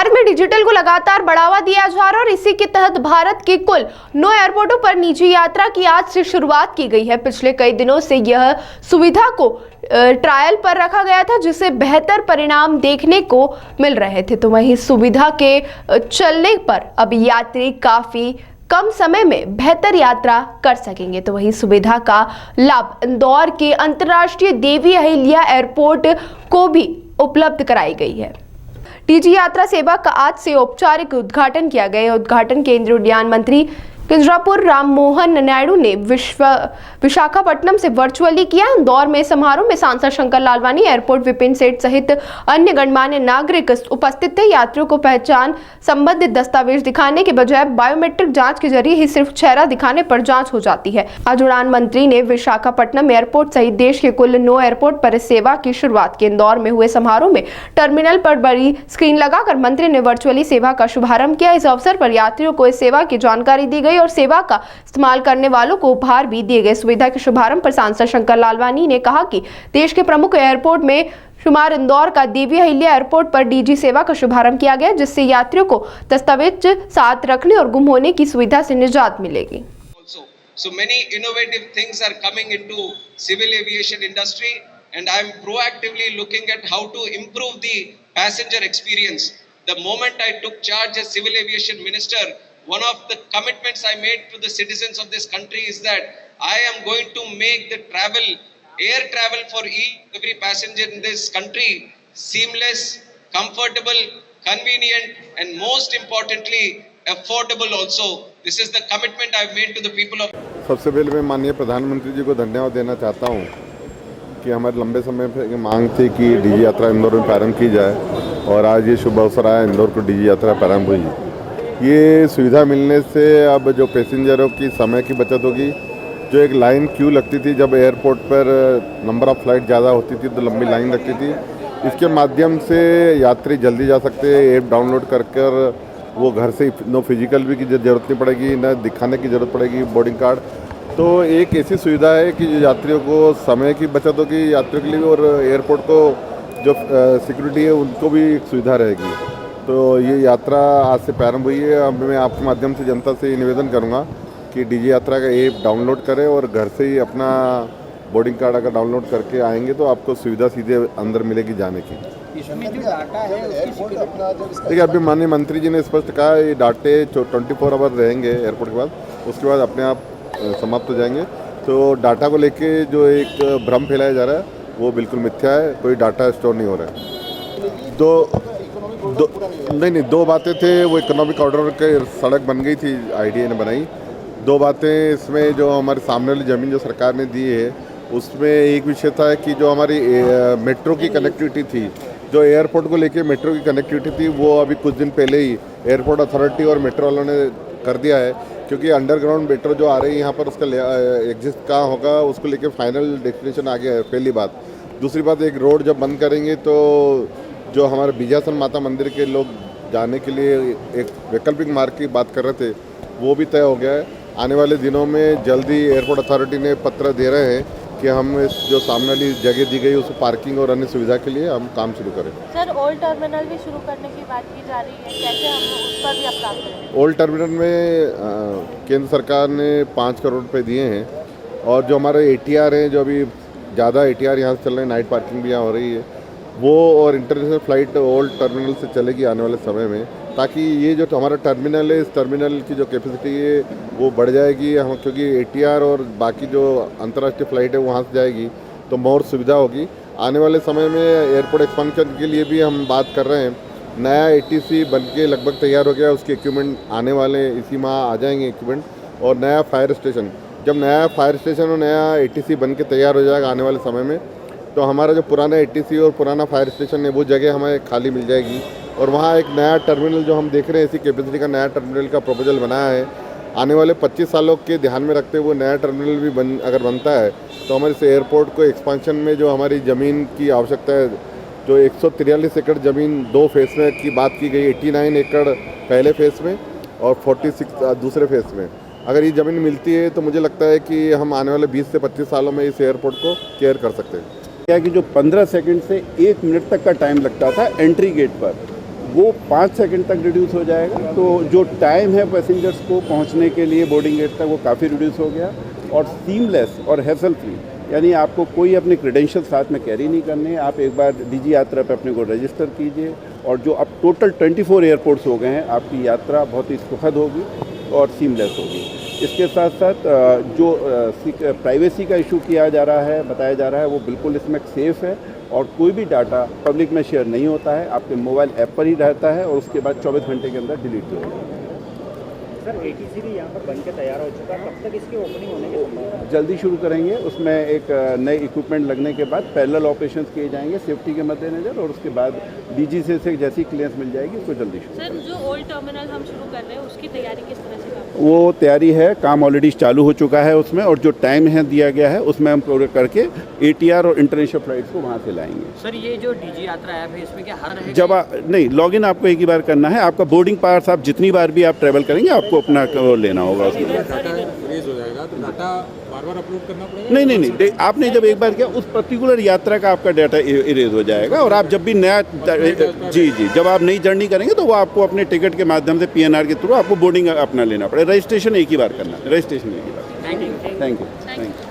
भारत में डिजिटल को लगातार बढ़ावा दिया जा रहा है और इसी के तहत भारत के कुल 9 एयरपोर्टों पर निजी यात्रा की आज से शुरुआत की गई है। पिछले कई दिनों से यह सुविधा को ट्रायल पर रखा गया था, जिससे बेहतर परिणाम देखने को मिल रहे थे। तो वहीं सुविधा के चलने पर अब यात्री काफी कम समय में बेहतर यात्रा कर सकेंगे। तो वही सुविधा का लाभ इंदौर के अंतर्राष्ट्रीय देवी अहिल्या एयरपोर्ट को भी उपलब्ध कराई गई है। डीजी यात्रा सेवा का आज से औपचारिक उद्घाटन किया गया। उद्घाटन केंद्रीय उड्डयन मंत्री किंजरापुर राममोहन नायडू ने विशाखापट्टनम से वर्चुअली किया। इंदौर में समारोह में सांसद शंकर लालवानी, एयरपोर्ट विपिन सेठ सहित अन्य गणमान्य नागरिक उपस्थित थे। यात्रियों को पहचान संबंधित दस्तावेज दिखाने के बजाय बायोमेट्रिक जांच के जरिए ही सिर्फ चेहरा दिखाने पर जांच हो जाती है। आज उड़ान मंत्री ने विशाखापट्टनम एयरपोर्ट सहित देश के कुल 9 एयरपोर्ट पर इस सेवा की शुरुआत की। इंदौर में हुए समारोह में टर्मिनल पर बड़ी स्क्रीन लगाकर मंत्री ने वर्चुअली सेवा का शुभारंभ किया। इस अवसर पर यात्रियों को इस सेवा की जानकारी दी गई और सेवा का इस्तेमाल करने वालों को उपहार भी दिए गए। सुविधा के शुभारंभ पर सांसद शंकर लालवानी ने कहा कि देश के प्रमुख एयरपोर्ट में शुमार इंदौर का देवी अहिल्या एयरपोर्ट पर डीजी सेवा का शुभारंभ किया गया, जिससे यात्रियों को दस्तावेज साथ रखने और गुम होने की सुविधा से निजात मिलेगी। So many innovative things are coming into civil aviation industry, and I am proactively looking at how to improve the passenger experience. The moment I took charge as civil aviation minister, one of the commitments I made to the citizens of this country is that I am going to make the air travel for every passenger in this country seamless, comfortable, convenient, and most importantly, affordable also. This is the commitment I have made to the people of. सबसे पहले मैं माननीय प्रधानमंत्री जी को धन्यवाद देना चाहता हूँ कि हमारे लंबे समय से मांग थी कि डीजी यात्रा इंदौर में प्रारंभ की जाए और आज ये शुभ अवसर आया, इंदौर को डीजी यात्रा प्रारंभ हुई। ये सुविधा मिलने से अब जो पैसेंजरों की समय की बचत होगी। जो एक लाइन क्यू लगती थी, जब एयरपोर्ट पर नंबर ऑफ़ फ्लाइट ज़्यादा होती थी तो लंबी लाइन लगती थी, इसके माध्यम से यात्री जल्दी जा सकते हैं। ऐप डाउनलोड कर वो घर से नो फिजिकल भी की ज़रूरत नहीं पड़ेगी, न दिखाने की ज़रूरत पड़ेगी बोर्डिंग कार्ड। तो एक ऐसी सुविधा है कि जो यात्रियों को समय की बचत होगी यात्रियों के लिए, और एयरपोर्ट को जो सिक्योरिटी है उनको भी एक सुविधा रहेगी। तो ये यात्रा आज से प्रारंभ हुई है। अब मैं आपके माध्यम से जनता से निवेदन करूँगा कि डीजी यात्रा का ऐप डाउनलोड करें और घर से ही अपना बोर्डिंग कार्ड अगर डाउनलोड करके आएंगे तो आपको सुविधा सीधे अंदर मिलेगी जाने की। देखिए, अभी माननीय मंत्री जी ने स्पष्ट कहा ये डाटे 24 आवर रहेंगे एयरपोर्ट के बाद, उसके बाद अपने आप समाप्त हो जाएंगे। तो डाटा को लेके जो एक भ्रम फैलाया जा रहा है वो बिल्कुल मिथ्या है, कोई डाटा स्टोर नहीं हो रहा है। दो बातें थे। वो इकोनॉमिक कॉरिडोर के सड़क बन गई थी, आईडीए ने बनाई। 2 बातें इसमें जो हमारे सामने वाली ज़मीन जो सरकार ने दी है उसमें एक विषय था कि जो हमारी मेट्रो की कनेक्टिविटी थी, जो एयरपोर्ट को लेके मेट्रो की कनेक्टिविटी थी, वो अभी कुछ दिन पहले ही एयरपोर्ट अथॉरिटी और मेट्रो वालों ने कर दिया है। क्योंकि अंडरग्राउंड मेट्रो जो आ रही है यहाँ पर उसका एग्जिस्ट कहाँ होगा उसको लेके फाइनल डेस्टिनेशन आ गया है, पहली बात। दूसरी बात, एक रोड जब बंद करेंगे तो जो हमारे बीजासन माता मंदिर के लोग जाने के लिए एक वैकल्पिक मार्ग की बात कर रहे थे वो भी तय हो गया है। आने वाले दिनों में जल्दी एयरपोर्ट अथॉरिटी ने पत्र दे रहे हैं कि हम इस जो सामने वाली जगह दी गई उस पार्किंग और अन्य सुविधा के लिए हम काम शुरू करें। सर, ओल्ड टर्मिनल भी शुरू करने की बात की जा रही है, कैसे हम उस पर भी अब काम करेंगे? ओल्ड टर्मिनल में केंद्र सरकार ने 5 करोड़ रुपए दिए हैं, और जो हमारे ATR हैं, जो अभी ज़्यादा ATR यहाँ से चल रहे हैं, नाइट पार्किंग भी यहाँ हो रही है, वो और इंटरनेशनल फ़्लाइट ओल्ड टर्मिनल से चलेगी आने वाले समय में, ताकि ये जो हमारा टर्मिनल है इस टर्मिनल की जो कैपेसिटी है वो बढ़ जाएगी। हम क्योंकि ATR और बाकी जो अंतर्राष्ट्रीय फ़्लाइट है वहाँ से जाएगी तो मोर सुविधा होगी। आने वाले समय में एयरपोर्ट एक्सपेंशन के लिए भी हम बात कर रहे हैं। नया ATC बन के लगभग तैयार हो गया, उसके इक्विपमेंट आने वाले इसी माह आ जाएंगे इक्विपमेंट। और नया फायर स्टेशन, जब नया फायर स्टेशन और नया ATC बन के तैयार हो जाएगा आने वाले समय में, तो हमारा जो पुराना ATC और पुराना फायर स्टेशन है वो जगह हमें खाली मिल जाएगी, और वहाँ एक नया टर्मिनल जो हम देख रहे हैं इसी कैपेसिटी का नया टर्मिनल का प्रपोजल बनाया है। आने वाले 25 सालों के ध्यान में रखते हुए नया टर्मिनल भी अगर बनता है तो हमारे इस एयरपोर्ट को एक्सपांशन में जो हमारी ज़मीन की आवश्यकता है, जो 143 एकड़ ज़मीन 2 फेज़ में की बात की गई, 89 एकड़ पहले फेज़ में और 46 दूसरे फेज़ में, अगर ये ज़मीन मिलती है तो मुझे लगता है कि हम आने वाले 20 से 25 सालों में इस एयरपोर्ट को केयर कर सकते हैं। क्या कि जो 15 सेकंड से 1 मिनट तक का टाइम लगता था एंट्री गेट पर, वो 5 सेकंड तक रिड्यूस हो जाएगा। तो जो टाइम है पैसेंजर्स को पहुंचने के लिए बोर्डिंग गेट तक वो काफ़ी रिड्यूस हो गया। और सीमलेस और हैसल फ्री, यानी आपको कोई अपने क्रेडेंशियल साथ में कैरी नहीं करने, आप एक बार डीजी यात्रा पे अपने को रजिस्टर कीजिए। और जो अब टोटल 24 एयरपोर्ट्स हो गए हैं, आपकी यात्रा बहुत ही सुखद होगी और सीमलेस होगी। इसके साथ साथ जो प्राइवेसी का इशू किया जा रहा है, बताया जा रहा है, वो बिल्कुल इसमें सेफ़ है और कोई भी डाटा पब्लिक में शेयर नहीं होता है, आपके मोबाइल ऐप पर ही रहता है और उसके बाद 24 घंटे के अंदर डिलीट हो जाता है। सर ATC भी यहाँ पर बनकर तैयार हो चुका है, कब तक इसकी ओपनिंग होने की संभावना है? जल्दी शुरू करेंगे। उसमें एक नए इक्विपमेंट लगने के बाद पैरेलल ऑपरेशंस किए जाएंगे सेफ्टी के मद्देनज़र, और उसके बाद DGCA से जैसी क्लियरेंस मिल जाएगी उसको जल्दी शुरू। सर जो ओल्ड टर्मिनल हम शुरू कर रहे हैं उसकी तैयारी किस तरह से कर रहे हैं? वो तैयारी है, काम ऑलरेडी चालू हो चुका है उसमें, और जो टाइम है दिया गया है उसमें हम पूरे करके ATR और इंटरनेशनल फ्लाइट्स को वहाँ से लाएंगे। सर ये जो DG यात्रा ऐप है इसमें क्या हर रहेगा? जब नहीं, लॉगिन आपको एक ही बार करना है। आपका बोर्डिंग पास आप जितनी बार भी आप ट्रैवल करेंगे आपको अपना वो लेना होगा उसमें। डाटा रेज हो जाएगा तो डाटा बार बार अपलोड करना पड़ेगा? नहीं, आपने जब एक बार किया उस पर्टिकुलर यात्रा का आपका डाटा इरेज हो जाएगा। और आप जब भी नया जी जब आप नई जर्नी करेंगे तो वो आपको अपने टिकट के माध्यम से PNR के थ्रू आपको बोर्डिंग अपना लेना पड़ेगा। रजिस्ट्रेशन एक ही बार करना है, रजिस्ट्रेशन एक ही बार। Thank you. Thank you.